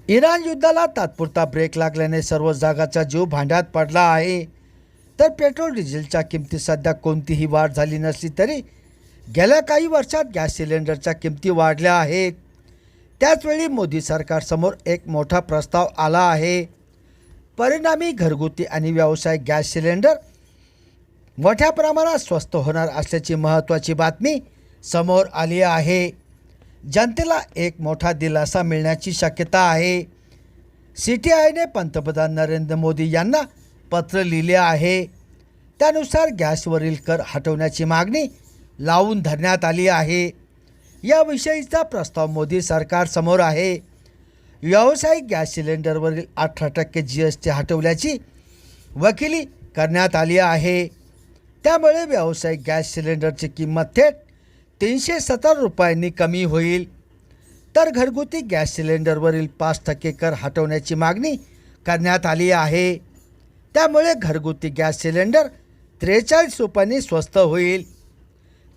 Iran युद्धाला तात्पुरता break लागल्याने सर्व जगाचा जीव भांड्यात पडला आहे. तर पेट्रोल डिझेलच्या किमतीत सध्या कोणतीही वाढ झाली नसली तरी गेल्या काही वर्षात गॅस सिलेंडरच्या किमती वाढल्या आहेत. त्याचवेळी मोदी सरकारसमोर एक मोठा प्रस्ताव आला आहे. परिणामी घरगुती आणि व्यावसायिक गॅस सिलेंडर मोठ्या प्रमाणात स्वस्त होणार असल्याची महत्त्वाची बातमी समोर आली आहे. जनतेला एक मोठा दिलासा मिळण्याची शक्यता आहे. CTIने पंतप्रधान नरेंद्र मोदी यांना पत्र लिहिले आहे. त्यानुसार गॅसवरील कर हटवण्याची मागणी लावून धरण्यात आली आहे. याविषयीचा प्रस्ताव मोदी सरकारसमोर आहे. व्यावसायिक गॅस सिलेंडरवरील 18% GST हटवल्याची वकिली करण्यात आली आहे. त्यामुळे व्यावसायिक गॅस सिलेंडरची किंमत थेट 370 रुपयांनी कमी होईल. तर घरगुती गॅस सिलेंडरवरील 5% कर हटवण्याची मागणी करण्यात आली आहे. त्यामुळे घरगुती गॅस सिलेंडर 43 रुपयांनी स्वस्त होईल.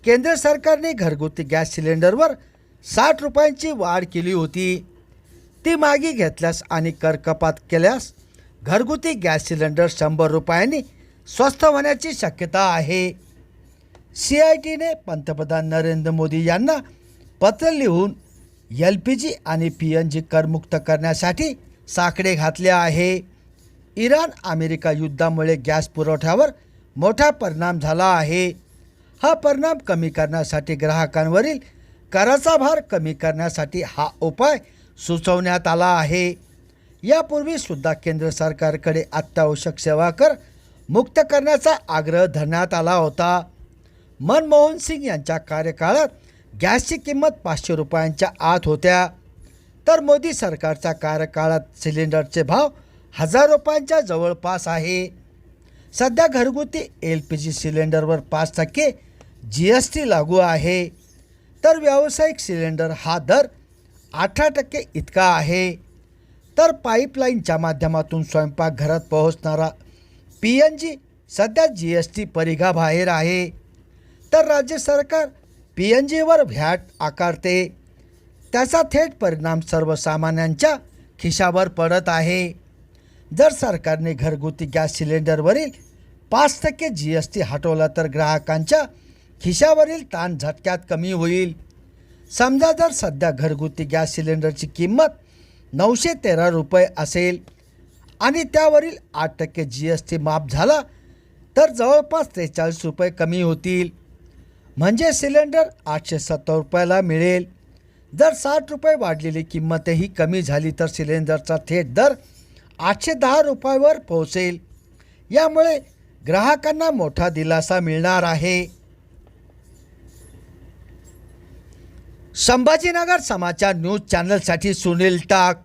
केंद्र सरकारने घरगुती गॅस सिलेंडरवर 60 रुपयांची वाढ केली होती. ती मागे घेतल्यास आणि कर कपात केल्यास घरगुती गॅस सिलेंडर 100 रुपयांनी स्वस्त होण्याची शक्यता आहे. CITने पंतप्रधान नरेंद्र मोदी यांना पत्र लिहून LPG आणि PNG करमुक्त करण्यासाठी साकडे घातले आहे. इराण अमेरिका युद्धामुळे गॅस पुरवठ्यावर मोठा परिणाम झाला आहे. हा परिणाम कमी करण्यासाठी ग्राहकांवरील कराचा भार कमी करण्यासाठी हा उपाय सुचवण्यात आला आहे. यापूर्वी सुद्धा केंद्र सरकारकडे अत्यावश्यक सेवा कर मुक्त करण्याचा आग्रह धरण्यात आला होता. मनमोहन सिंग यांच्या कार्यकाळात गॅसची किंमत 500 रुपयांच्या आत होत्या. तर मोदी सरकारच्या कार्यकाळात सिलेंडरचे भाव 1000 रुपयांच्या जवळपास आहे. सध्या घरगुती LPG सिलेंडरवर 5% GST लागू आहे. तर व्यावसायिक सिलेंडर हा दर 18% इतका आहे. तर पाईपलाईनच्या माध्यमातून स्वयंपाकघरात पोहोचणारा PNG सध्या GST परिघाबाहेर आहे. तर राज्य सरकार PNGवर व्हॅट आकारते. त्याचा थेट परिणाम सर्वसामान्यांच्या खिशावर पडत आहे. जर सरकारने घरगुती गॅस सिलेंडरवरील 5% GST हटवला तर ग्राहकांच्या खिशावरील ताण झटक्यात कमी होईल. समजा जर सध्या घरगुती गॅस सिलेंडरची किंमत 913 रुपये असेल आणि त्यावरील 8% GST माफ झाला तर जवळपास 43 रुपये कमी होतील. म्हणजे सिलेंडर 870 रुपयाला मिळेल. जर 60 रुपये वाढलेली किंमतही कमी झाली तर सिलेंडरचा थेट दर 810 रुपयावर पोहोचेल. यामुळे ग्राहकांना मोठा दिलासा मिळणार आहे. संभाजीनगर समाचार न्यूज चॅनलसाठी सुनील टाक.